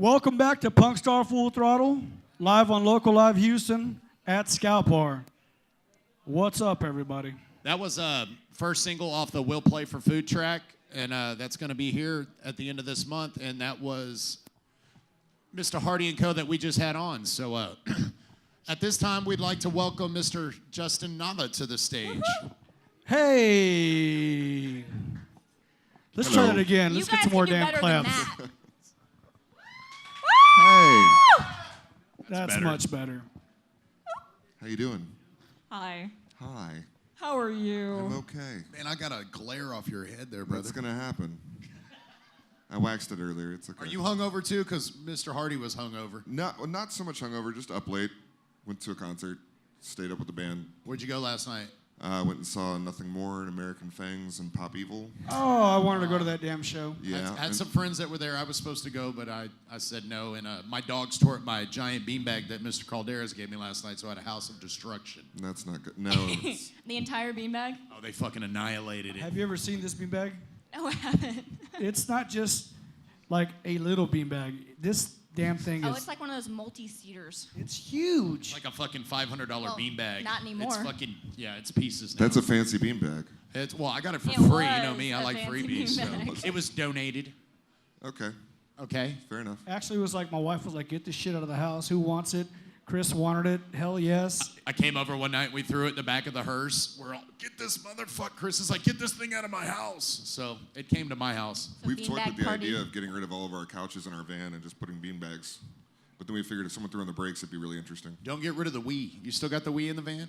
Welcome back to PunkStar Full Throttle, live on Local Live Houston at Scalpar. What's up, everybody? That was first single off the Will Play for Food track, and that's going to be here at the end of this month, and that was Mr. Hardy & Co. that we just had on. So at this time, we'd like to welcome Mr. Justin Nava to the stage. Hey! Let's try that again. Let's get some more damn claps. Hey. That's much better. How you doing? Hi. Hi. How are you? I'm okay. Man, I got a glare off your head there, brother. That's going to happen. I waxed it earlier. It's okay. Are you hungover too? Because Mr. Hardy was hungover. Not so much hungover, just up late. Went to a concert. Stayed up with the band. Where'd you go last night? Went and saw Nothing More and American Fangs and Pop Evil. Oh, I wanted to go to that damn show. Yeah. I had some friends that were there. I was supposed to go, but I said no. And my dogs tore up my giant beanbag that Mr. Calderas gave me last night, so I had a house of destruction. That's not good. No. The entire beanbag? Oh, they fucking annihilated it. Have you ever seen this beanbag? No, I haven't. It's not just like a little beanbag. This damn thing is... Oh, it's like one of those multi-seaters. It's huge. Like a fucking $500 beanbag. Not anymore. It's fucking, yeah, it's pieces now. That's a fancy beanbag. Well, I got it for It free. You know was me, I a like fancy freebies. So. beanbag. It was donated. Okay. Okay. Fair enough. Actually, it was like my wife was like, get this shit out of the house. Who wants it? Chris wanted it. Hell yes. I came over one night, we threw it in the back of the hearse. We're all, get this motherfucker. Chris is like, get this thing out of my house. So it came to my house. We've toyed beanbag with the party. idea of getting rid of all of our couches in our van and just putting beanbags. But then we figured if someone threw on the brakes, it'd be really interesting. Don't get rid of the Wii. You still got the Wii in the van?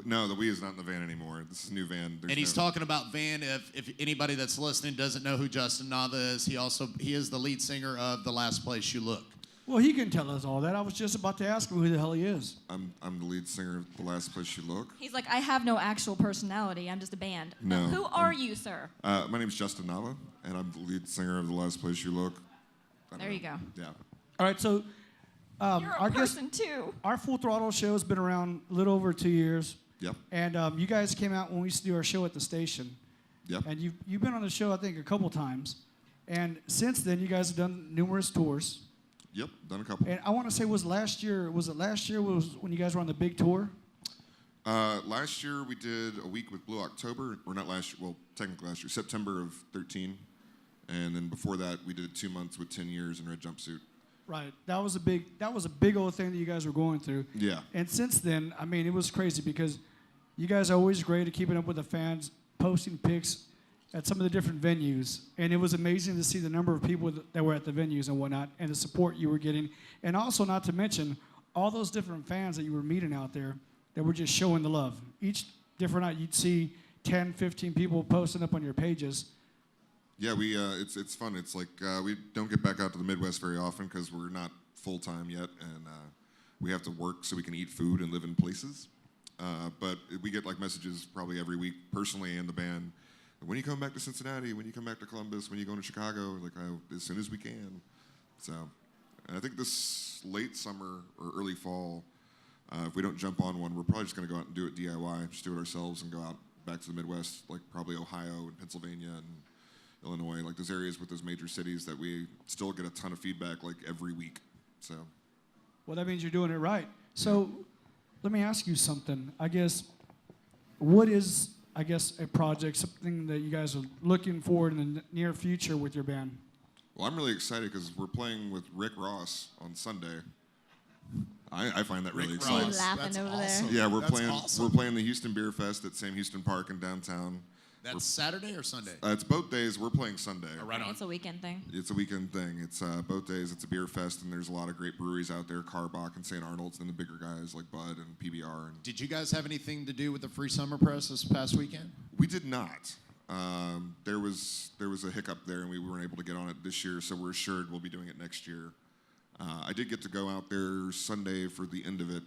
No, the Wii is not in the van anymore. This is a new van. And he's talking about van. If anybody that's listening doesn't know who Justin Nava is, he is the lead singer of The Last Place You Look. Well, he can tell us all that. I was just about to ask him who the hell he is. I'm the lead singer of The Last Place You Look. He's like, I have no actual personality. I'm just a band. No. Who are you, sir? My name's Justin Nava, and I'm the lead singer of The Last Place You Look. There you go. Yeah. All right, so You're a person, too. our Full Throttle show has been around a little over 2 years. Yep. And you guys came out when we used to do our show at the station. Yep. And you've been on the show, I think, a couple times. And since then, you guys have done numerous tours. Yep. Done a couple. And I want to say, was it last year was when you guys were on the big tour? Last year we did a week with Blue October, or not last year. Well, technically last year, September of 13, and then before that we did 2 months with 10 Years in Red Jumpsuit. Right. That was a big old thing that you guys were going through. Yeah. And since then, I mean, it was crazy because you guys are always great at keeping up with the fans, posting pics at some of the different venues. And it was amazing to see the number of people that were at the venues and whatnot, and the support you were getting. And also, not to mention, all those different fans that you were meeting out there that were just showing the love. Each different night, you'd see 10, 15 people posting up on your pages. Yeah, it's fun. It's like we don't get back out to the Midwest very often because we're not full-time yet, and we have to work so we can eat food and live in places. But we get like messages probably every week, personally and the band, when you come back to Cincinnati, when you come back to Columbus, when you go to Chicago, like as soon as we can. So, and I think this late summer or early fall, if we don't jump on one, we're probably just going to go out and do it DIY, just do it ourselves and go out back to the Midwest, like probably Ohio and Pennsylvania and Illinois, like those areas with those major cities that we still get a ton of feedback like every week. So, Well, that means you're doing it right. So let me ask you something. What is a project, something that you guys are looking forward in the near future with your band? well, I'm really excited because we're playing with Rick Ross on Sunday. I find that really Rick exciting. Ross. Laughing That's over awesome. there. Yeah, we're That's playing. awesome. We're playing the Houston Beer Fest at Sam Houston Park in downtown. That's Saturday or Sunday? It's both days. We're playing Sunday. Oh, right on. It's a weekend thing. It's a weekend thing. It's both days. It's a beer fest, and there's a lot of great breweries out there, Carbach and St. Arnold's, and the bigger guys like Bud and PBR. And Did you guys have anything to do with the Free Summer Press this past weekend? we did not. There was a hiccup there, and we weren't able to get on it this year. So we're assured we'll be doing it next year. I did get to go out there Sunday for the end of it,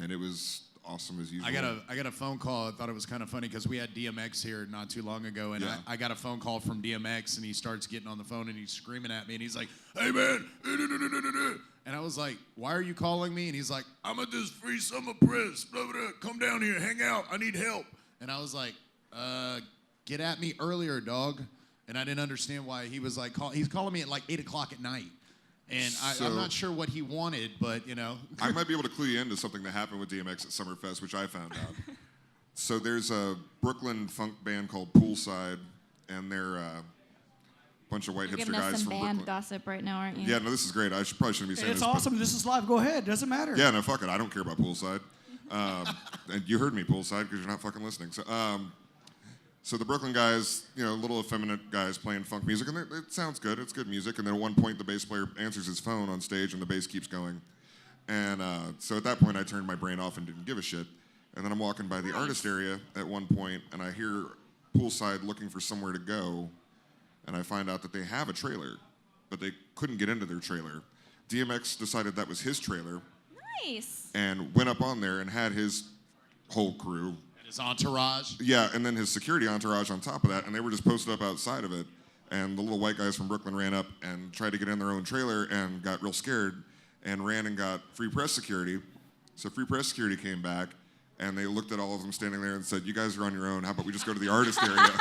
and it was awesome as usual. I got a phone call. I thought it was kind of funny because we had DMX here not too long ago, and Yeah. I got a phone call from DMX, and he starts getting on the phone, and he's screaming at me, and he's like, "Hey man," and I was like, "Why are you calling me?" And he's like, "I'm at this Free Summer Press. Blah, blah, blah. Come down here, hang out. I need help." And I was like, "Get at me earlier, dog." And I didn't understand why he was like, he's calling me at like 8 o'clock at night. And So- I'm not sure what he wanted, but you know. I might be able to clue you into something that happened with DMX at Summerfest, which I found out. So there's a Brooklyn funk band called Poolside, and they're a bunch of white You're hipster giving us guys some from band Brooklyn. gossip right now, aren't you? Yeah, no, this is great. Probably shouldn't be saying It's this. awesome. This is live. Go ahead. Doesn't matter. Yeah, no, fuck it. I don't care about Poolside. And you heard me, Poolside, because you're not fucking listening. So the Brooklyn guys, you know, little effeminate guys playing funk music, and it sounds good. It's good music. And then at one point, the bass player answers his phone on stage, and the bass keeps going. And so at that point, I turned my brain off and didn't give a shit. And then I'm walking by the artist area at one point, and I hear Poolside looking for somewhere to go, and I find out that they have a trailer, but they couldn't get into their trailer. DMX decided that was his trailer, Nice. and went up on there and had his whole crew. And his entourage. Yeah, and then his security entourage on top of that, and they were just posted up outside of it. And the little white guys from Brooklyn ran up and tried to get in their own trailer and got real scared and ran and got free press security. So free press security came back, and they looked at all of them standing there and said, "You guys are on your own. How about we just go to the artist area?"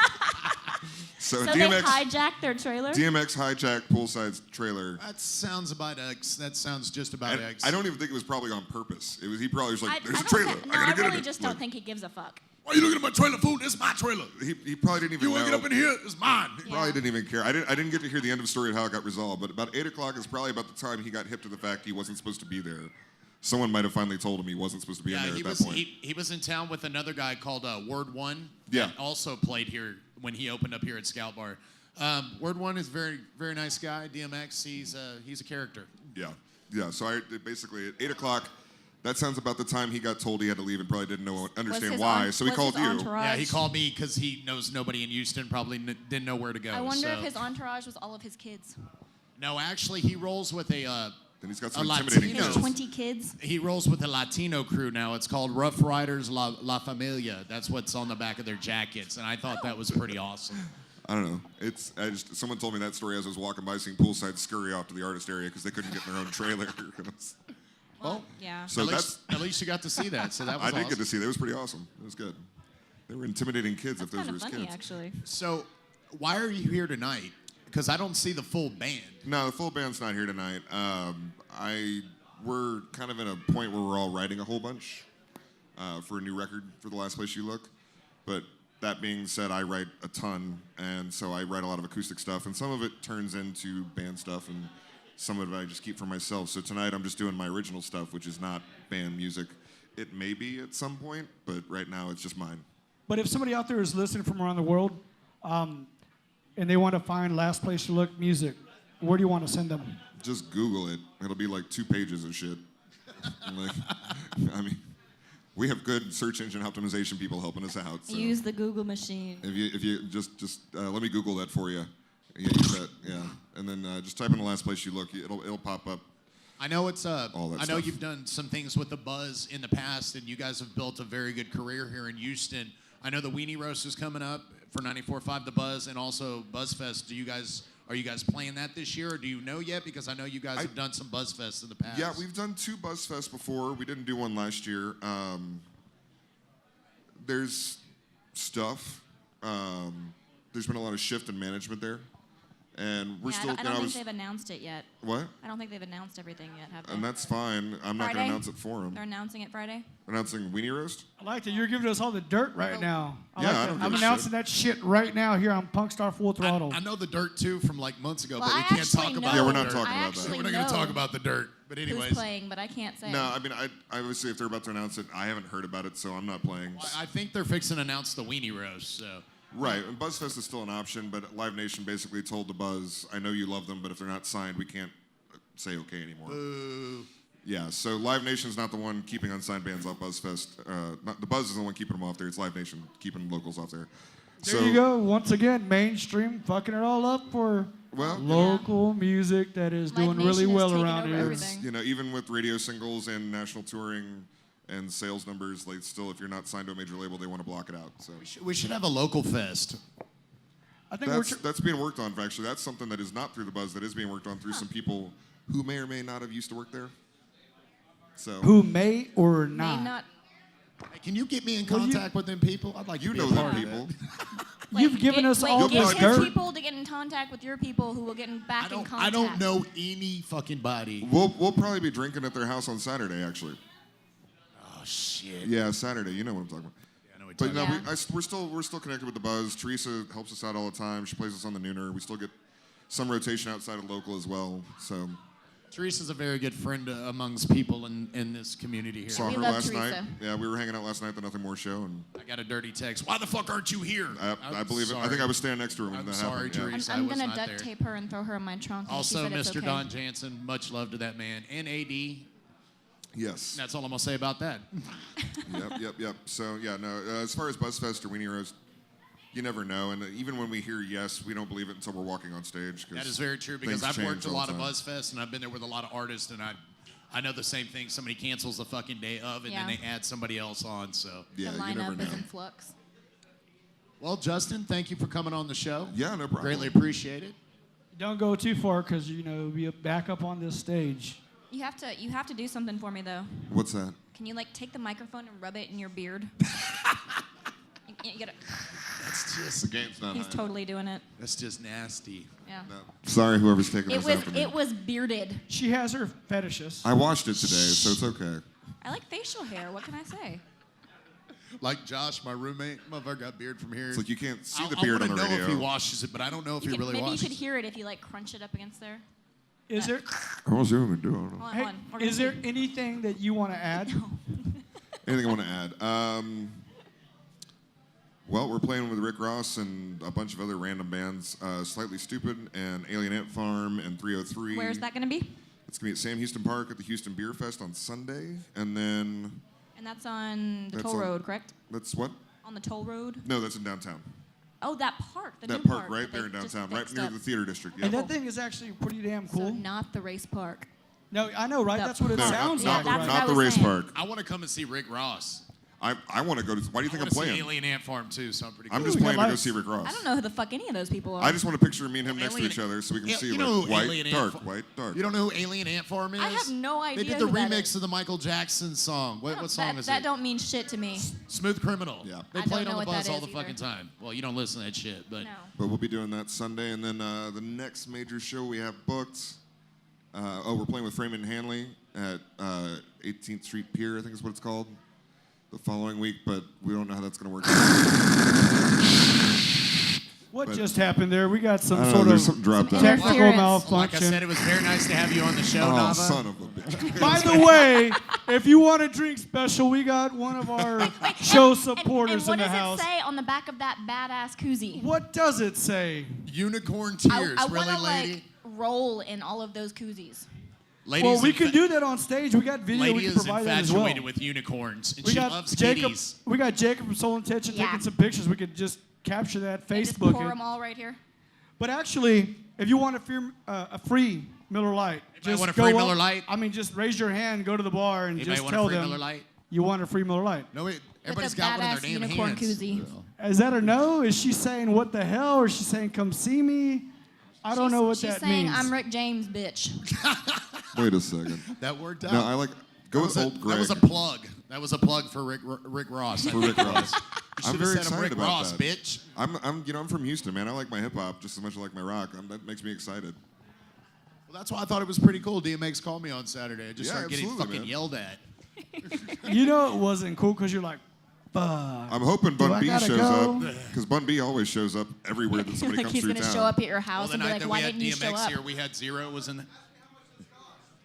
So So DMX, they hijacked their trailer? DMX hijacked Poolside's trailer. That sounds about X. That sounds just about And X. I don't even think it was probably on purpose. It was he probably was like, "There's a don't trailer. think- I no, gotta I get in really it." just Like, don't think he gives a fuck. Why are you looking at my trailer, fool? This is my trailer. He probably didn't even You want to know. get up in here? It's mine. He probably didn't even care. I didn't get to hear the end of the story of how it got resolved, but about 8 o'clock is probably about the time he got hip to the fact he wasn't supposed to be there. Someone might have finally told him he wasn't supposed to be in there he at that was point. he was in town with another guy called Word One. Yeah. That also played here when he opened up here at Scout Bar. Word One is a very, very nice guy. DMX, he's a character. Yeah. So basically at 8 o'clock, that sounds about the time he got told he had to leave and probably didn't understand why. So he called you. Yeah, he called me because he knows nobody in Houston, probably didn't know where to go. I wonder so. if his entourage was all of his kids. No, actually, he rolls with a. Then he's got some A intimidating Latino. His kids. 20 kids. He rolls with a Latino crew now. It's called Rough Riders La Familia. That's what's on the back of their jackets, and I thought that was pretty awesome. I don't know. Someone told me that story as I was walking by, seeing Poolside scurry off to the artist area because they couldn't get in their own trailer. Well, Yeah. So at least you got to see that. So that was I did awesome. get to see that. It was pretty awesome. It was good. They were intimidating kids That's if those kind were of his funny, kids. actually. So, why are you here tonight? Because I don't see the full band. No, the full band's not here tonight. We're kind of in a point where we're all writing a whole bunch for a new record for The Last Place You Look. But that being said, I write a ton, and so I write a lot of acoustic stuff, and some of it turns into band stuff, and some of it I just keep for myself. So tonight I'm just doing my original stuff, which is not band music. It may be at some point, but right now it's just mine. But if somebody out there is listening from around the world and they want to find Last Place You Look music, where do you want to send them? Just Google it. It'll be like 2 pages of shit. Like, I mean, we have good search engine optimization people helping us out. So Use the Google machine. if you just let me Google that for you. Yeah, use that. Yeah, and then just type in The Last Place You Look. It'll pop up. I know it's All that I know stuff. you've done some things with the Buzz in the past, and you guys have built a very good career here in Houston. I know the Weenie Roast is coming up for 94.5 The Buzz, and also BuzzFest. Are you guys playing that this year, or do you know yet? Because I know you guys have done some BuzzFests in the past. Yeah, we've done 2 BuzzFests before. We didn't do one last year. There's stuff. There's been a lot of shift in management there, and we're Yeah, still. I don't think they've announced it yet. What? I don't think they've announced everything yet, have they? And that's fine. I'm not going to Friday? announce it for They're them. announcing it Friday? Announcing Weenie Roast? I like that you're giving us all the dirt right now. Yeah, I that. don't I'm give a announcing shit. that shit right now here on PunkStar Full Throttle. I know the dirt too from like months ago, Well, but we I can't actually talk know. about. Yeah, we're the not dirt. talking I about that. actually We're not going to know talk about the dirt. But who's anyways, playing, but I can't say. No, I mean, I obviously if they're about to announce it, I haven't heard about it, so I'm not playing. I think they're fixing to announce the Weenie Roast. So Right, and BuzzFest is still an option, but Live Nation basically told the Buzz, I know you love them, but if they're not signed, we can't say okay anymore. Yeah, so Live Nation's not the one keeping unsigned bands off BuzzFest. The Buzz is the one keeping them off there. It's Live Nation keeping locals off there. There you go. Once again, mainstream fucking it all up for Well, local music that is Live doing really Nation is well taking around over here. everything. You know, even with radio singles and national touring and sales numbers, like still, if you're not signed to a major label, they want to block it out. So we should have a local fest. I think that's being worked on. Actually, that's something that is not through the Buzz. That is being worked on through some people who may or may not have used to work there. So who may or May not. not. Hey, can you get me in Well, you- contact with them people? I'd like You to be know a them part of people. it. You've given us all this get dirt. his people to get in contact with your people who will get back in contact. I don't know any fucking body. We'll probably be drinking at their house on Saturday, actually. Oh shit. Yeah, Saturday. You know what I'm talking about. Yeah, I know what But you're no, Yeah. we're still connected with the Buzz. Teresa helps us out all the time. She plays us on the Nooner. We still get some rotation outside of local as well. So Teresa's a very good friend amongst people in this community here. saw We her love last Teresa. night. Yeah, we were hanging out last night at the Nothing More show, and I got a dirty text. Why the fuck aren't you here? I believe it. I sorry. think I was standing next to her when I'm that sorry, happened. Yeah. Teresa. I'm I was gonna not duct there. tape her and throw her in my trunk. And she Also, said it's Mr. okay. Don Jansen, much love to that man. And AD. Yes. That's all I'm gonna say about that. Yep. So yeah, no. As far as BuzzFest or Weenie Roast, you never know. And even when we hear yes, we don't believe it until we're walking on stage. 'Cause That is very true because things I've worked change a all lot the of time. BuzzFest and I've been there with a lot of artists and I know the same thing. Somebody cancels the fucking day of and then Yeah. they add somebody else on. So, Yeah, the you never lineup know. is in flux. well, Justin, thank you for coming on the show. Yeah, no problem. Greatly appreciate it. Don't go too far because you'll be back up on this stage. You have to do something for me though. What's that? Can you like take the microphone and rub it in your beard? you gotta, That's just The game's not he's high. totally doing it. that's just nasty. Yeah. No. Sorry, whoever's taking It this was after me. it was bearded. She has her fetishes. I watched it today, so it's okay. I like facial hair. What can I say? Like Josh, my roommate, motherfucker got beard from here. It's like you can't see the I beard on wanna the know radio. if he washes it, but I don't know if he really Maybe washes you could it. hear it if you like crunch it up against there. Is there I was doing it. I don't know. Hold on, hey, hold on. We're gonna is there see. anything that you want to add? Anything I want to add? Well, we're playing with Rick Ross and a bunch of other random bands. Slightly Stupid and Alien Ant Farm and 303. Where's that gonna be? It's going to be at Sam Houston Park at the Houston Beer Fest on Sunday. And then, And that's on the That's toll on- road, correct? that's what? On the toll road. No, that's in downtown. Oh, that park. The That new park right that there in they just downtown, right fixed near up. the theater district. And Yeah. that thing is actually pretty damn So cool. not the race park. No, I know, right? The That's what it No, sounds not, like. that's right? what I not the was race saying. park. I want to come and see Rick Ross. I want to go to. Why do you think I I'm want to see playing? Alien Ant Farm too, so I'm pretty I'm cool. just Ooh, playing to go lights. see Rick Ross. I don't know who the fuck any of those people are. I just want to picture me and him next to Alien- each other so we can Yeah, see you know like who white, Alien Ant dark, Farm- white, dark. You don't know who Alien Ant Farm is? I have no They idea did the who that remix is. of the Michael Jackson song. What song that, is that it? don't mean shit to me. Smooth Criminal. Yeah. They I play don't it know on the what that buzz all is the fucking either. time. Well, you don't listen to that shit, but No. But we'll be doing that Sunday, and then the next major show we have booked. We're playing with Freeman Hanley at 18th Street Pier, I think is what it's called, the following week. But we don't know how that's going to work. What But- just happened there? We got some I don't know, sort there's of something dropped Some out. technical interference. like I said, malfunction. it was very nice to have you on the show, Oh, Nava. son of a bitch. By the way, if you want a drink special, we got one of our show supporters and in the what does house. it say on the back of that badass koozie? What does it say? Unicorn I, tears, I really, want to lady? like roll in all of those koozies. Ladies Well, we infa- can do that on stage. We got video. Lady We can is provide that as well. infatuated with unicorns, and We she got loves Jacob. kitties. We got Jacob from Soul Intention Yeah. taking some pictures. We could just capture that, And just Facebook pour it. them all right here. But actually, if you want a free Miller Lite, Anybody just want a go free up- Miller Lite? I mean, just raise your hand, go to the bar, and Anybody just want a tell free them Miller Lite? you want a free Miller Lite. No, wait. With Everybody's a got one in badass their damn unicorn hands. koozie. Is that a no? Is she saying what the hell, or is she saying come see me? I don't know what she's that saying, means. I'm Rick James, bitch. Wait a second. That worked out. No, I like go with old Greg. That was a plug. That was a plug for Rick Ross. I For think Rick it was. Ross. You I'm should've very said excited Rick about Ross, that. bitch. I'm from Houston, man. I like my hip hop just as much as I like my rock. That makes me excited. Well, that's why I thought it was pretty cool. DMX called me on Saturday. I just Yeah, started getting absolutely, fucking man. yelled at. You know it wasn't cool because you're like, fuck. I'm hoping Do I Bun B gotta shows go? up because Bun B always shows up everywhere that somebody like comes he's through gonna town. show up at your Well, house the and be night like, that why we had didn't you show DMX up? here, we had zero. Was in.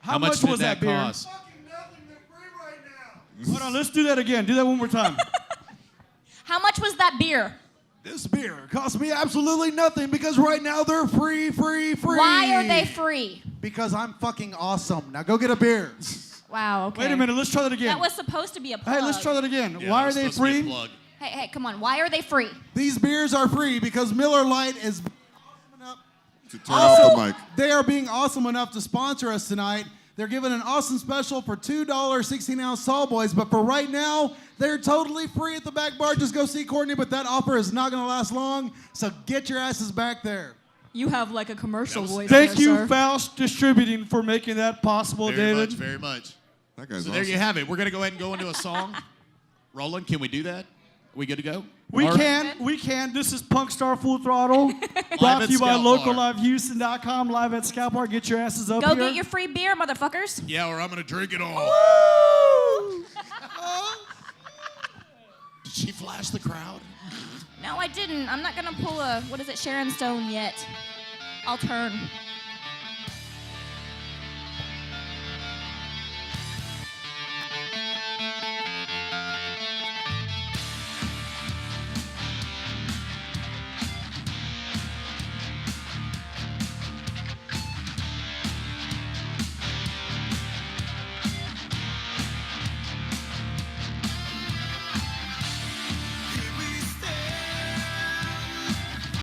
How much did was that beer? cost? Hold on, let's do that again. Do that one more time. How much was that beer? This beer cost me absolutely nothing because right now they're free. Why are they free? Because I'm fucking awesome. Now go get a beer. Wow, okay. Wait a minute, let's try that again. That was supposed to be a plug. Hey, let's try that again. Yeah, Why it are was they supposed to be a free? plug. Hey, come on. Why are they free? These beers are free because Miller Lite is To turn off the mic. they are being awesome enough to sponsor us tonight. They're giving an awesome special for $2 16-ounce tall boys, but for right now, they're totally free at the back bar. Just go see Courtney, but that offer is not going to last long, so get your asses back there. You have like a commercial voice. Thank you, Faust Distributing, for making that possible, Very David. much, very much. That guy's So awesome. there you have it. We're gonna go ahead and go into a song. Roland, can we do that? We good to go? We All right. can. We can. This is PunkStar Full Throttle. Live Brought at to you by Scout Bar. LocalLiveHouston.com. Live at Scout Bar. Get your asses up Go here. get your free beer, motherfuckers. Yeah, or I'm gonna drink it all. Did she flash the crowd? No, I didn't. I'm not gonna pull a, what is it, Sharon Stone yet. I'll turn.